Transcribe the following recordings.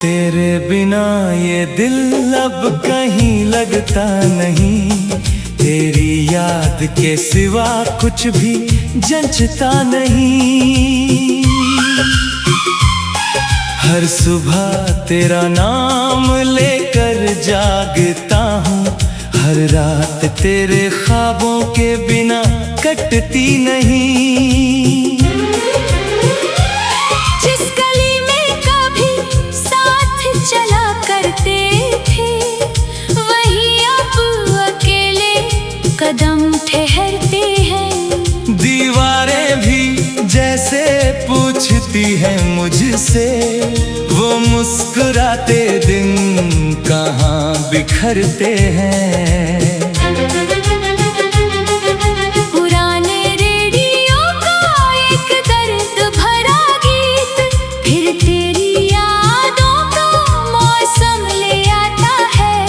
तेरे बिना ये दिल अब कहीं लगता नहीं, तेरी याद के सिवा कुछ भी जंचता नहीं। हर सुबह तेरा नाम लेकर जागता हूँ, हर रात तेरे ख्वाबों के बिना कटती नहीं। जिस गली में कभी साथ चला करते थे, वहीं अब अकेले कदम ठहरते हैं। दीवारें भी जैसे पूछती हैं मुझसे, वो मुस्कुराते दिन कहाँ बिखरते हैं। पुराने रेडियो का एक दर्द भरा गीत फिर तेरी यादों का मौसम ले आता है।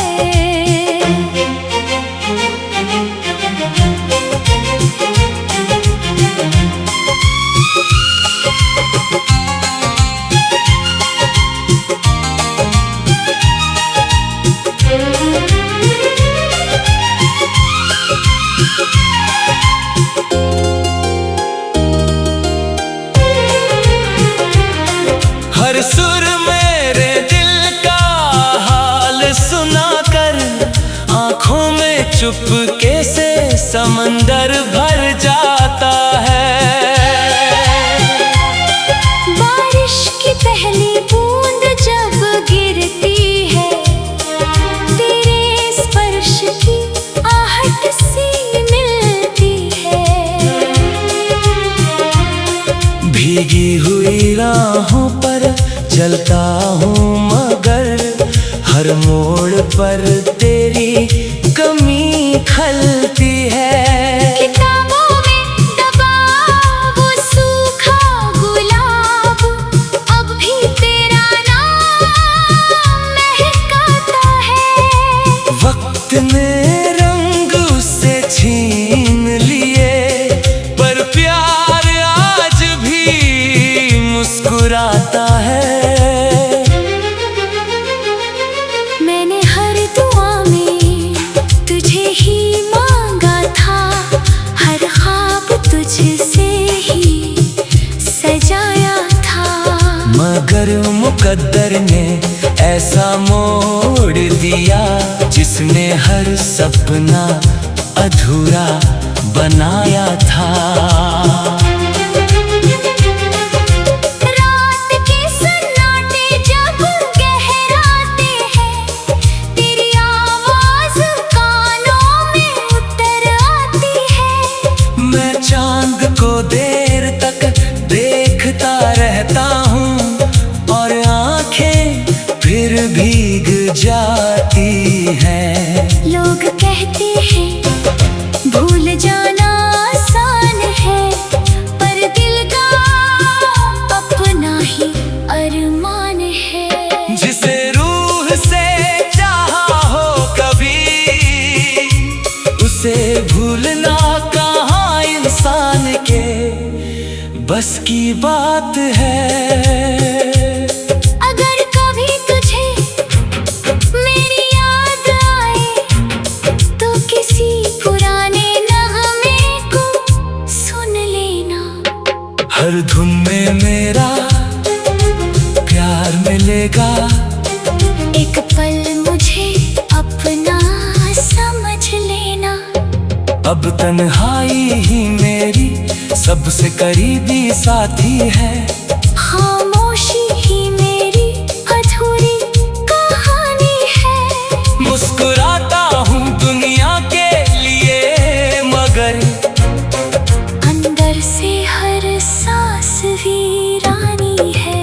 हर सुर मेरे दिल का हाल सुनाकर, आंखों में चुपके से समंदर भर जाता है। बारिश की पहली बूंद जब गिरती है, तेरे स्पर्श की आहट सी मिलती है। भीगी हुई राहों पर चलता हूँ मगर, हर मोड़ पर तेरी कमी खलती है। किताबों में दबा वो सूखा गुलाब, अब भी तेरा नाम महकाता है। वक्त ने रंग उससे छीन लिए, पर प्यार आज भी मुस्कुराता है। मैंने हर दुआ में तुझे ही मांगा था, हर ख्वाब तुझसे ही सजाया था। मगर मुकद्दर ने ऐसा मोड़ दिया, जिसने हर सपना अधूरा बनाया था। रात के सन्नाटे जब गहराते हैं, तेरी आवाज कानों में उतर आती है। मैं चांद को देर तक देखता रहता हूँ, और आंखें फिर भीग जाती हैं। लोग कहते हैं भूल जाना आसान है, पर दिल का अपना ही अरमान है। जिसे रूह से चाहा हो कभी, उसे भूलना कहाँ इंसान के बस की बात है। अगर कभी तुझे मेरी याद आए, तो किसी पुराने नगमे को सुन लेना। हर धुन में मेरा प्यार मिलेगा, एक पल मुझे अपना समझ लेना। अब तन्हाई ही मेरी सबसे करीबी साथी है। खामोशी ही मेरी अधूरी कहानी है। मुस्कुराता हूँ दुनिया के लिए, मगर अंदर से हर सांस वीरानी है।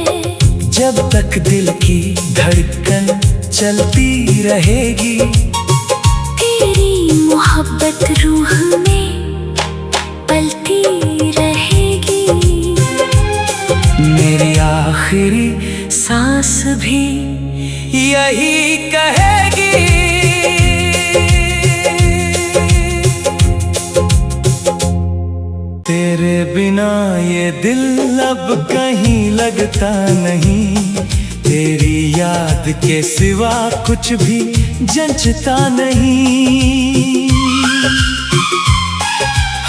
जब तक दिल की धड़कन चलती रहेगी, तेरी मोहब्बत रूह में पलती रहेगी। मेरी आखिरी सांस भी यही कहेगी। तेरे बिना ये दिल अब कहीं लगता नहीं, तेरी याद के सिवा कुछ भी जंचता नहीं।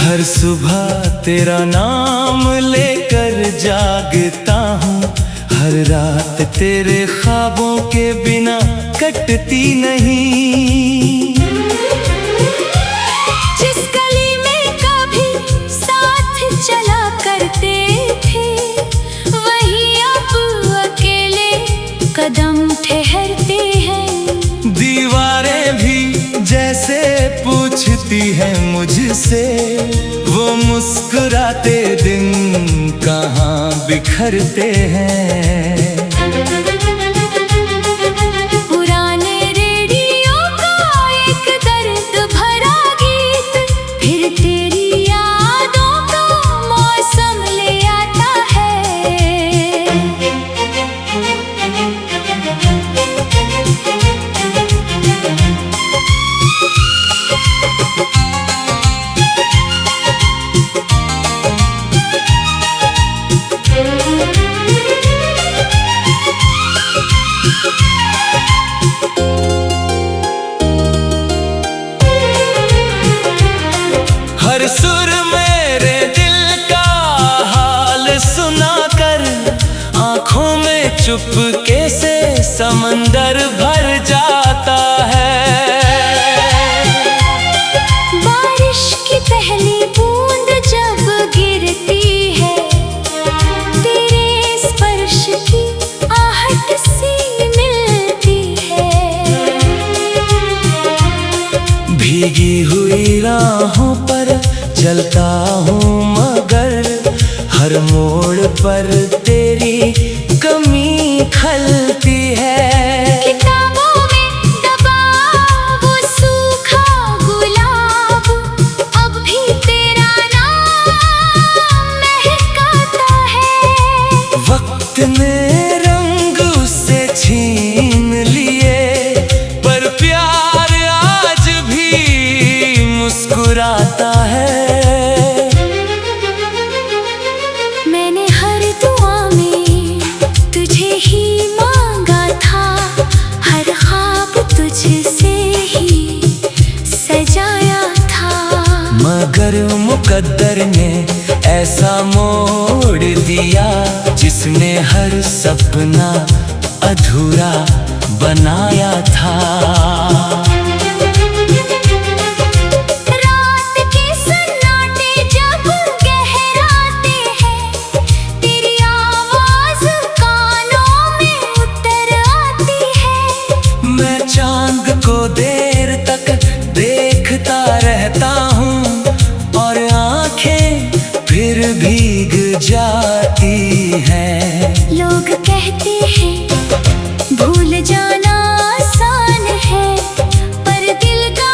हर सुबह तेरा नाम लेकर जागता हूँ, हर रात तेरे ख्वाबों के बिना कटती नहीं। जिस गली में कभी साथ चला करते थे, वहीं अब अकेले कदम ठहरते हैं। दीवारें भी जैसे पूछती हैं मुझसे, वो मुस्कुराते दिन कहाँ बिखरते हैं। पुराने रेडियो का एक दर्द भरा गीत फिर तेरी यादों का मौसम ले आता है। हर सुर मेरे दिल का हाल सुनाकर, आंखों में चुपके से समंदर भर जाता है। बारिश की पहली बूंद जब गिरती है, तेरे स्पर्श की आहट सी मिलती है। भीगी हुई राहों पर चलता हूँ, मगर हर मोड़ पर तेरी कमी खलती है। किताबों में दबा वो सूखा गुलाब, अब भी तेरा नाम महकाता है। वक्त ने रंग उससे छीन लिए, पर प्यार आज भी मुस्कुराता है। मैंने हर दुआ में तुझे ही मांगा था, हर ख्वाब तुझसे ही सजाया था। मगर मुकद्दर ने ऐसा मोड़ दिया, जिसने हर सपना अधूरा बनाया था। रात के सन्नाटे जब गहराते हैं, तेरी आवाज कानों में उतर आती है। मैं चांद को देर तक देखता रहता हूँ, और आंखें फिर भीग जाती हैं। लोग कहते हैं भूल जाना आसान है, पर दिल का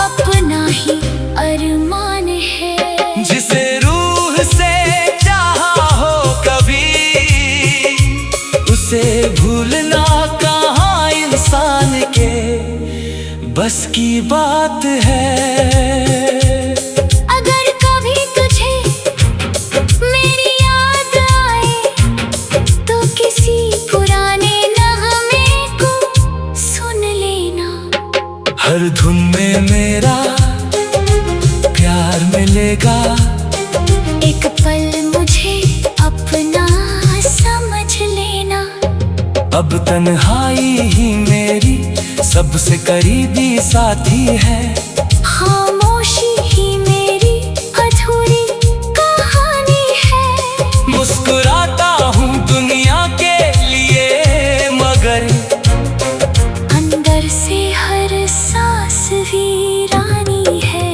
अपना ही अरमान है। जिसे रूह से चाहा हो कभी, उसे भूलना कहाँ इंसान के बस की बात है। अगर कभी तुझे मेरी याद आए, तो किसी पुराने नगमे को सुन लेना। हर धुन में मेरा प्यार मिलेगा, एक पल मुझे अपना समझ लेना। अब तन्हाई ही मेरी सबसे करीबी साथी है। खामोशी ही मेरी अधूरी कहानी है। मुस्कुराता हूँ दुनिया के लिए, मगर अंदर से हर सांस वीरानी है।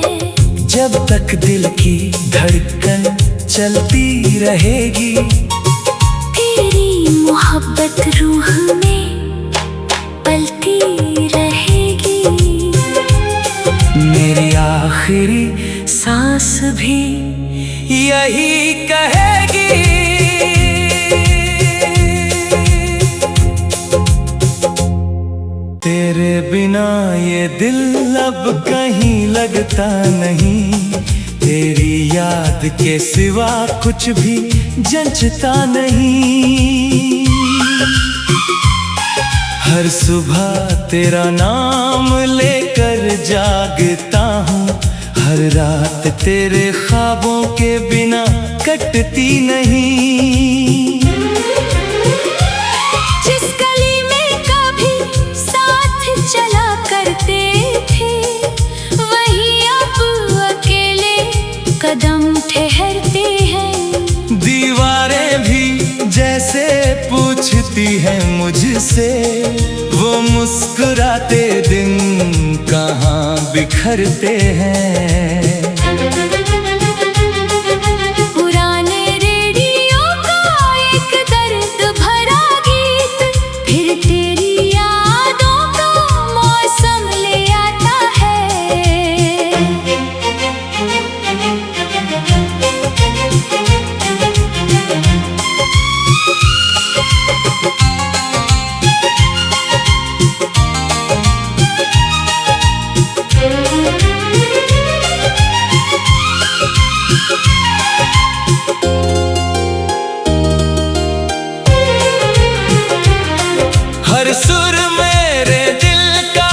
जब तक दिल की धड़कन चलती रहेगी, तेरी मोहब्बत रूह में पलती रहेगी। मेरी आखिरी सांस भी यही कहेगी। तेरे बिना ये दिल अब कहीं लगता नहीं, तेरी याद के सिवा कुछ भी जंचता नहीं। हर सुबह तेरा नाम लेकर जागता हूँ, हर रात तेरे ख्वाबों के बिना कटती नहीं। जिस गली में कभी साथ चला करते थे, वहीं अब अकेले कदम ठहरते हैं। दीवारें भी जैसे पूछती हैं मुझसे, वो मुस्कुराते दिन कहाँ बिखरते हैं। पुराने रेडियो का एक दर्द भरा गीत फिर तेरी यादों का मौसम ले आता है। हर सुर मेरे दिल का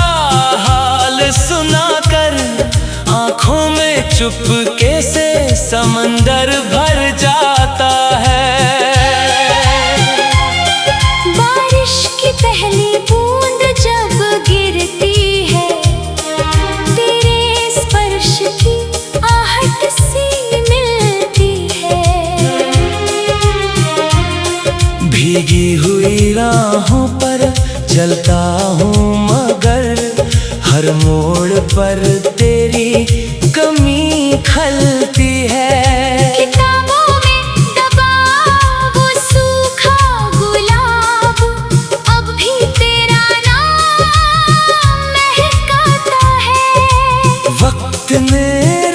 हाल सुनाकर, आंखों में चुपके से समंदर भर जाता है। बारिश की पहली बूंद जब गिरती है, तेरे स्पर्श की आहट सी मिलती है। भीगी हुई राहों पर चलता हूँ मगर, हर मोड़ पर तेरी कमी खलती है। किताबों में दबा वो सूखा गुलाब, अब भी तेरा नाम महकाता है। वक्त ने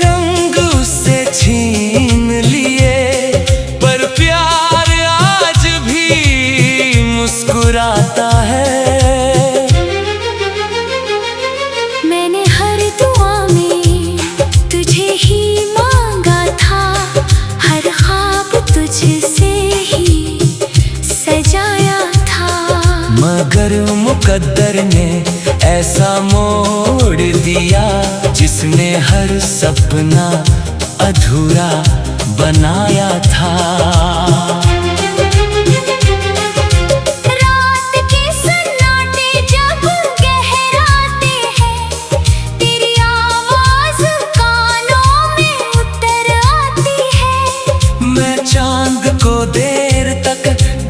रंग उससे छीन लिए, पर प्यार आज भी मुस्कुराता है। मैंने हर दुआ में तुझे ही मांगा था, हर ख्वाब तुझसे ही सजाया था। मगर मुकद्दर ने ऐसा मोड़ दिया, जिसने हर सपना अधूरा बनाया था। रात के सन्नाटे जब गहराते हैं, तेरी आवाज कानों में उतर आती है। मैं चांद को देर तक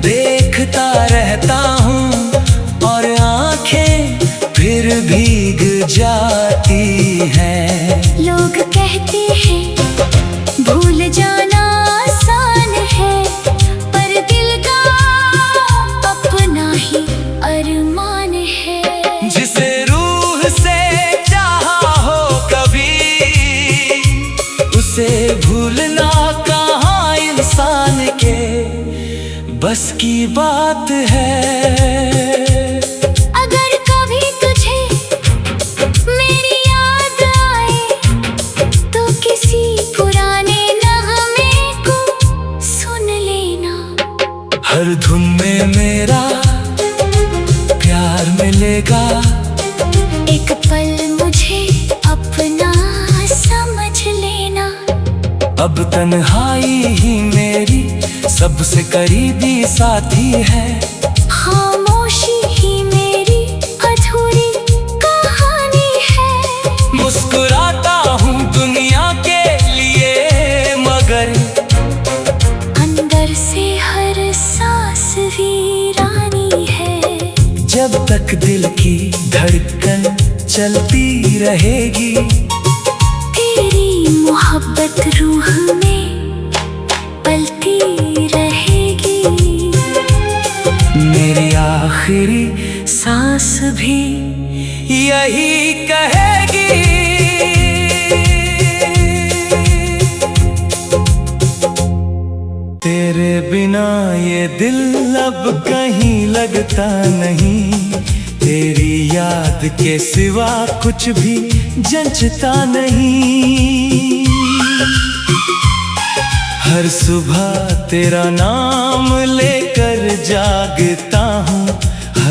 देखता रहता हूँ, और आंखें फिर भीग जाती हैं। लोग कहते हैं भूल जाना आसान है, पर दिल का अपना ही अरमान है। जिसे रूह से चाहा हो कभी, उसे भूलना कहाँ इंसान के बस की बात है। अगर कभी तुझे मेरी याद आए, तो किसी पुराने नगमे को सुन लेना। हर धुन में मेरा प्यार मिलेगा, एक पल मुझे अपना समझ लेना। अब तन्हाई ही मेरी सबसे करीबी साथी है। खामोशी ही मेरी अधूरी कहानी है। मुस्कुराता हूँ दुनिया के लिए, मगर अंदर से हर सांस वीरानी है। जब तक दिल की धड़कन चलती रहेगी, तेरी मोहब्बत रूह में पलती रहेगी। मेरी आखिरी सांस भी यही कहेगी। तेरे बिना ये दिल अब कहीं लगता नहीं, तेरी याद के सिवा कुछ भी जंचता नहीं। हर सुबह तेरा नाम लेकर जागता हूँ,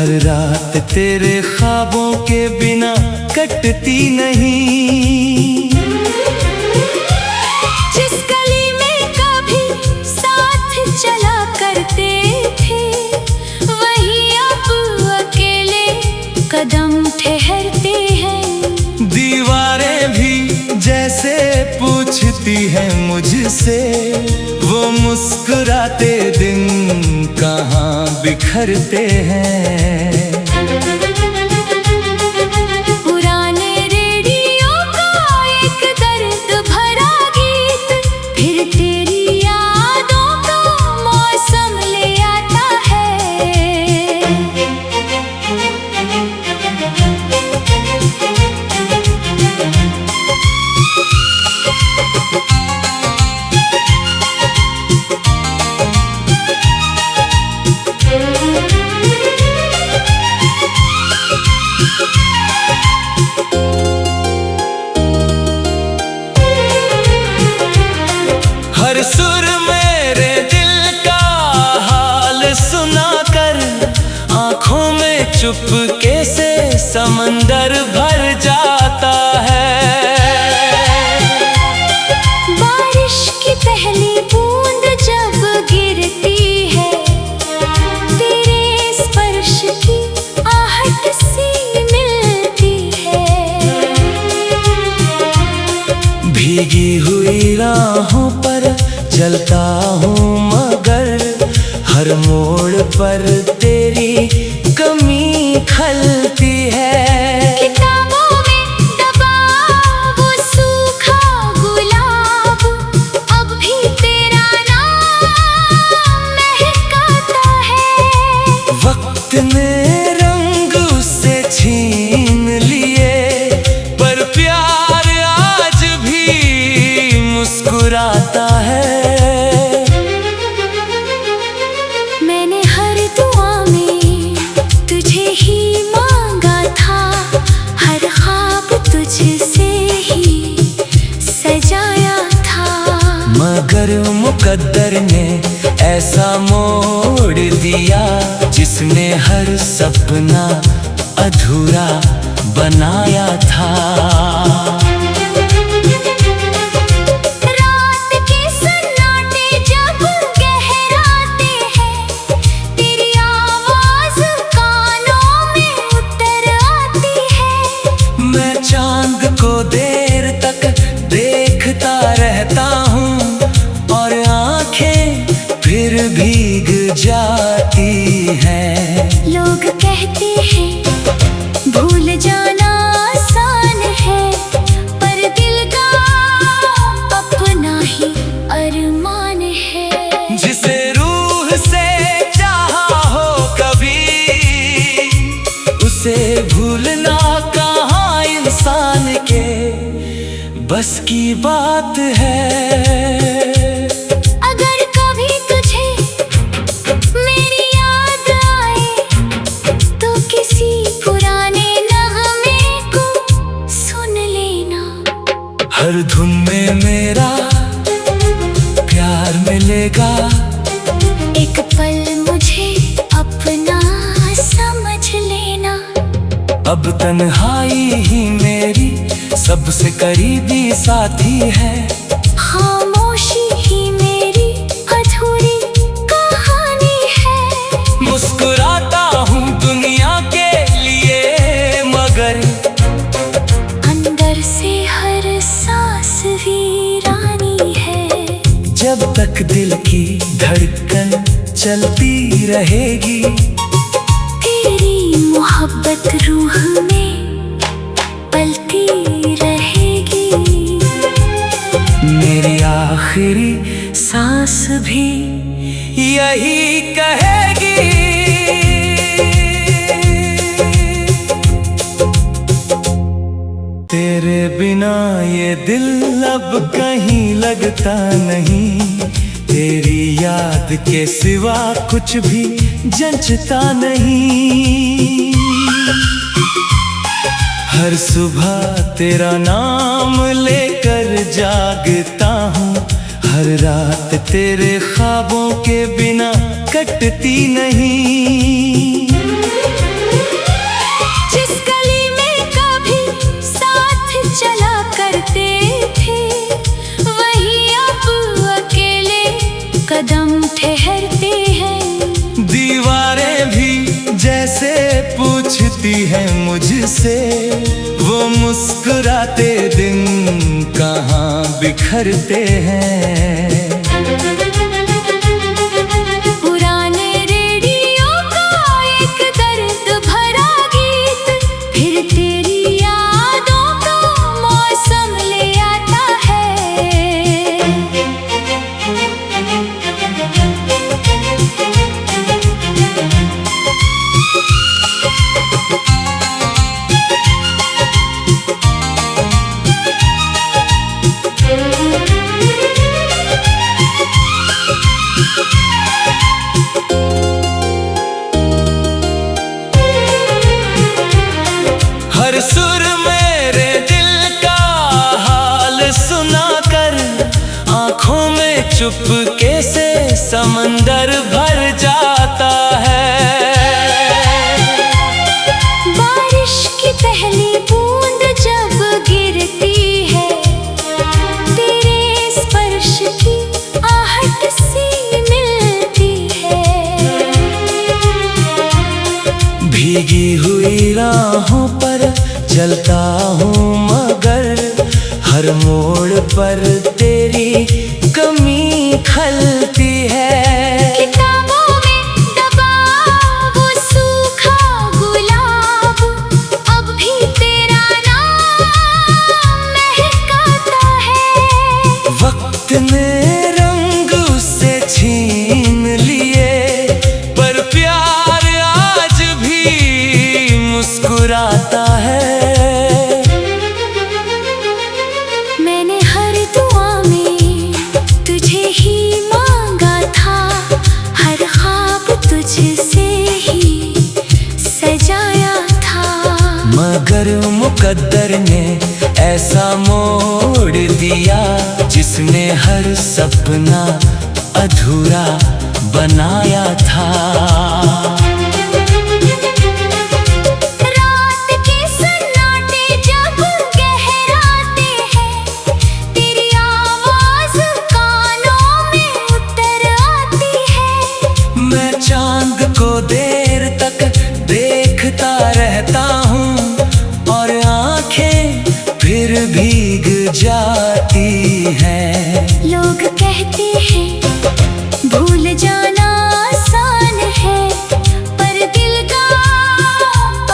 हर रात तेरे ख्वाबों के बिना कटती नहीं। जिस गली में कभी साथ चला करते थे, वहीं अब अकेले कदम ठहरते हैं। दीवारें भी जैसे पूछती हैं मुझसे, वो मुस्कुराते दिन कहाँ बिखरते हैं। पुराने रेडियो का एक दर्द भरा गीत फिर तेरी यादों का मौसम ले आता है। हर सुर मेरे दिल का हाल सुनाकर, आंखों में चुपके से समंदर भर जाता है। बारिश की पहली बूंद जब गिरती है, तेरे स्पर्श की आहट सी मिलती है। भीगी हुई राहों पर चलता हूँ मगर, हर मोड़ पर तेरी कमी खलती है। किताबों में दबा वो सूखा गुलाब, अब भी तेरा नाम महकाता है। वक्त ने रंग उससे छीन लिए, पर प्यार आज भी मुस्कुराता है। मैंने हर दुआ में तुझे ही मांगा था, हर ख्वाब तुझसे ही सजाया था। मगर मुकद्दर ने ऐसा मोड़ दिया, जिसने हर सपना अधूरा बनाया था। रात के सन्नाटे जब गहराते हैं, तेरी आवाज कानों में उतर आती है। मैं चांद को देर तक देखता रहता हूँ, और आंखें फिर भीग जाती हैं। लोग कहते हैं भूल जाना आसान है, पर दिल का अपना ही अरमान है। जिसे रूह से चाहा हो कभी, उसे भूलना कहाँ इंसान के बस की बात है। अगर कभी तुझे मेरी याद आए, तो किसी पुराने नगमे को सुन लेना। हर धुन में मेरा प्यार मिलेगा, एक पल मुझे अपना समझ लेना। अब तन्हाई ही मेरी सबसे करीबी साथी है। खामोशी ही मेरी अधूरी कहानी है। मुस्कुराता हूँ दुनिया के लिए, मगर अंदर से हर सांस वीरानी है। जब तक दिल की धड़कन चलती रहेगी, तेरी मोहब्बत रूह में पलती रहेगी। मेरी आखिरी सांस भी यही कहेगी। तेरे बिना ये दिल अब कहीं लगता नहीं, तेरी याद के सिवा कुछ भी जंचता नहीं। हर सुबह तेरा नाम लेकर जागता हूँ, हर रात तेरे ख्वाबों के बिना कटती नहीं। पूछती है मुझसे, वो मुस्कुराते दिन कहाँ बिखरते हैं। पुराने रेडियो का एक दर्द भरा गीत फिर तेरी यादों का मौसम ले आता है। हर सुर मेरे दिल का हाल सुनाकर आंखों में चुपके से समंदर भर जाता है। बारिश की पहली बूंद जब गिरती है, तेरे स्पर्श की आहट सी मिलती है। भीगी हुई राहों पर चलता हूँ मगर हर मोड़ पर तेरी कमी खलती है। किताबों में दबा वो सूखा गुलाब अब भी तेरा नाम महकाता है। वक्त ने रंग उससे छीन लिए पर प्यार आज भी मुस्कुराता है। मैंने हर दुआ में तुझे ही मांगा था, हर ख्वाब तुझसे ही सजाया था। मगर मुकद्दर ने ऐसा मोड़ दिया जिसने हर सपना अधूरा बनाया था। रात के सन्नाटे जब गहराते हैं, तेरी आवाज कानों में उतर आती है। मैं चांद को देर तक देखता रहता हूँ और आंखें फिर भीग जाती हैं। लोग कहते हैं भूल जाना आसान है, पर दिल का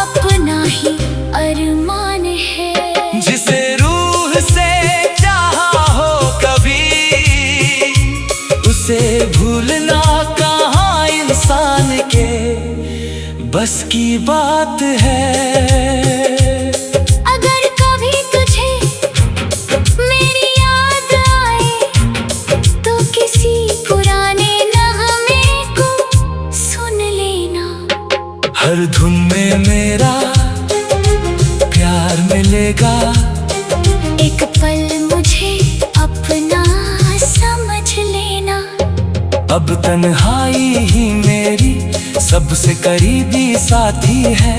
अपना ही अरमान है। जिसे रूह से चाहा हो कभी उसे भूलना कहाँ इंसान के बस की बात है। अगर कभी तुझे मेरी याद आए तो किसी पुराने नगमे को सुन लेना। हर धुन में मेरा प्यार मिलेगा, एक पल मुझे अपना समझ लेना। अब तन्हाई ही मेरी सबसे करीबी साथी है।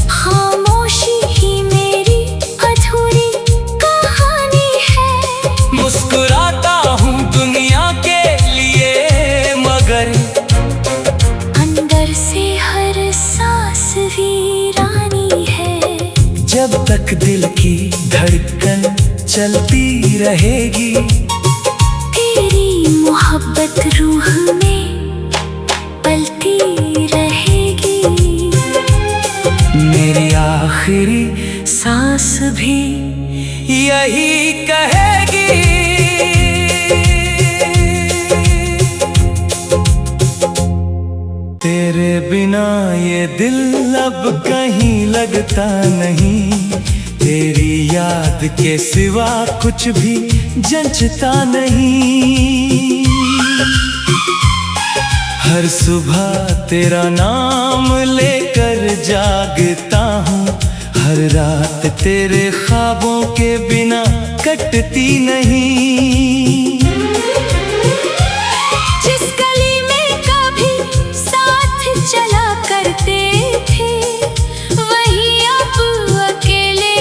खामोशी ही मेरी अधूरी कहानी है। मुस्कुराता हूँ दुनिया के लिए मगर अंदर से हर सांस वीरानी है। जब तक दिल की धड़कन चलती रहेगी, तेरी मोहब्बत रूह में पलती रहेगी। मेरी आखिरी सांस भी यही कहेगी। तेरे बिना ये दिल अब कहीं लगता नहीं, तेरी याद के सिवा कुछ भी जंचता नहीं। हर सुबह तेरा नाम लेकर जागता हूँ, हर रात तेरे ख्वाबों के बिना कटती नहीं। जिस गली में कभी साथ चला करते थे, वहीं अब अकेले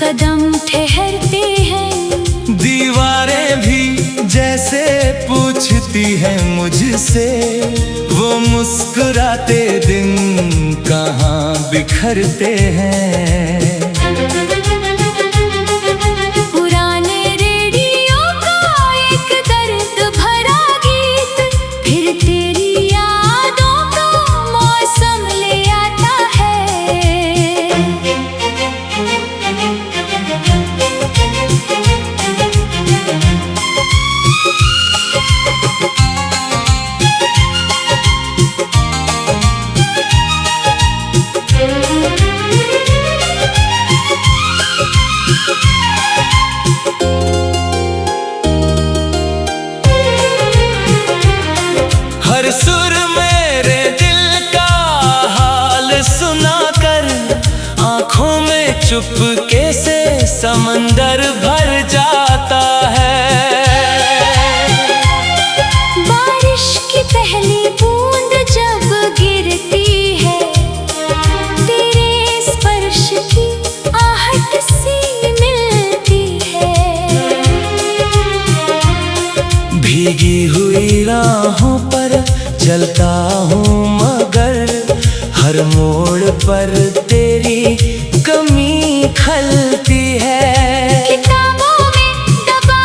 कदम ठहरते हैं। दीवारें भी जैसे पूछती हैं मुझसे, वो मुस्कुराते दिन कहाँ बिखरते हैं। पुराने रेडियो का एक दर्द भरा गीत फिर तेरी यादों का मौसम ले आता है। हर सुर मेरे दिल का हाल सुनाकर आंखों में चुपके से समंदर भर जाता है। बारिश की पहली बूंद जब गिरती है तेरे स्पर्श की आहट सी मिलती है। भीगी हुई राहों पर चलता हूँ मगर हर मोड़ पर तेरी कमी खलती है। किताबों में दबा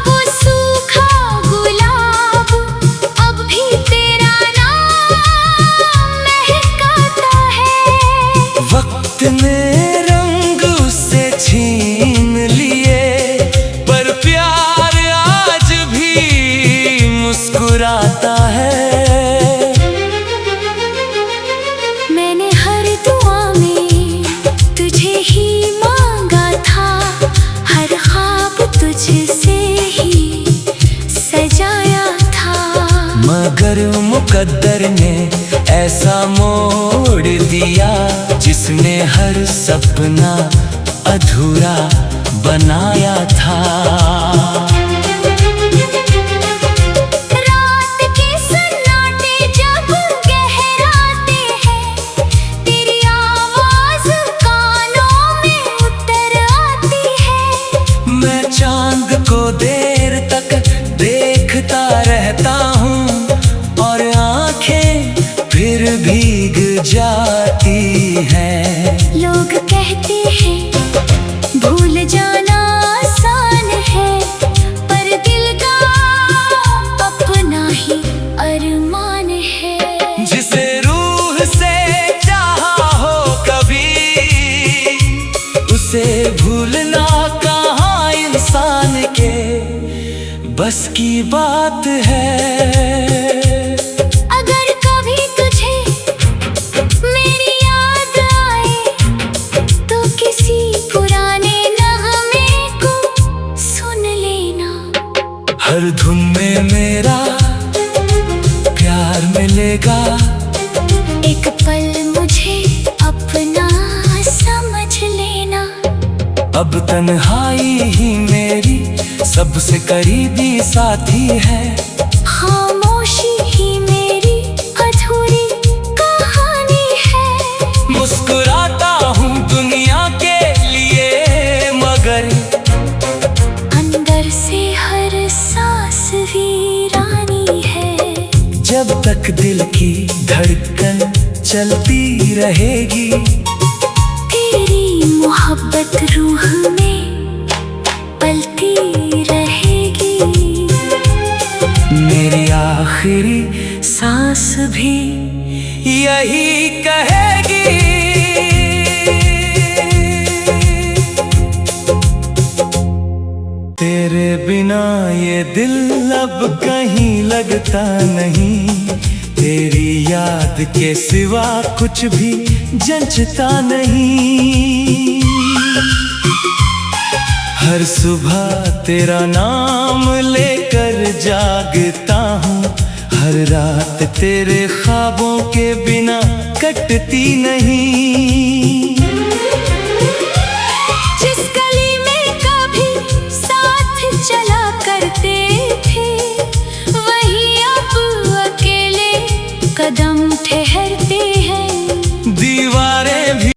वो सूखा गुलाब अब भी तेरा नाम महकाता है। वक्त ने रंग उससे छीन लिए पर प्यार आज भी मुस्कुराता है। मैंने हर दुआ में तुझे ही मांगा था हर ख्वाब तुझसे ही सजाया था। मगर मुकद्दर ने ऐसा मोड़ दिया जिसने हर सपना अधूरा बनाया था। रात के सन्नाटे जब गहराते हैं तेरी आवाज कानों में उतर आती है। मैं चांद को देर तक देखता रहता हूँ और आंखें फिर भीग जाती हैं। लोग कहते हैं भूल जाना आसान है पर दिल का अपना ही अरमान है। जिसे रूह से चाहा हो कभी उसे भूलना कहाँ इंसान के बस की बात है। अगर कभी तुझे मेरी याद आए तो किसी पुराने नगमे को सुन लेना। हर धुन में मेरा प्यार मिलेगा। एक पल मुझे अपना समझ लेना। अब तन्हाई ही मेरी सबसे करीबी साथी है। खामोशी ही मेरी अधूरी कहानी है। मुस्कुराता हूँ दुनिया के लिए मगर अंदर से हर सांस वीरानी है। जब तक दिल की धड़कन चलती रहेगी तेरी मोहब्बत रूह में पलती रहेगी। मेरी आखिरी सांस भी यही कहेगी। तेरे बिना ये दिल अब कहीं लगता नहीं। तेरी याद के सिवा कुछ भी जंचता नहीं। हर सुबह तेरा नाम लेकर जागता हूँ। हर रात तेरे ख्वाबों के बिना कटती नहीं।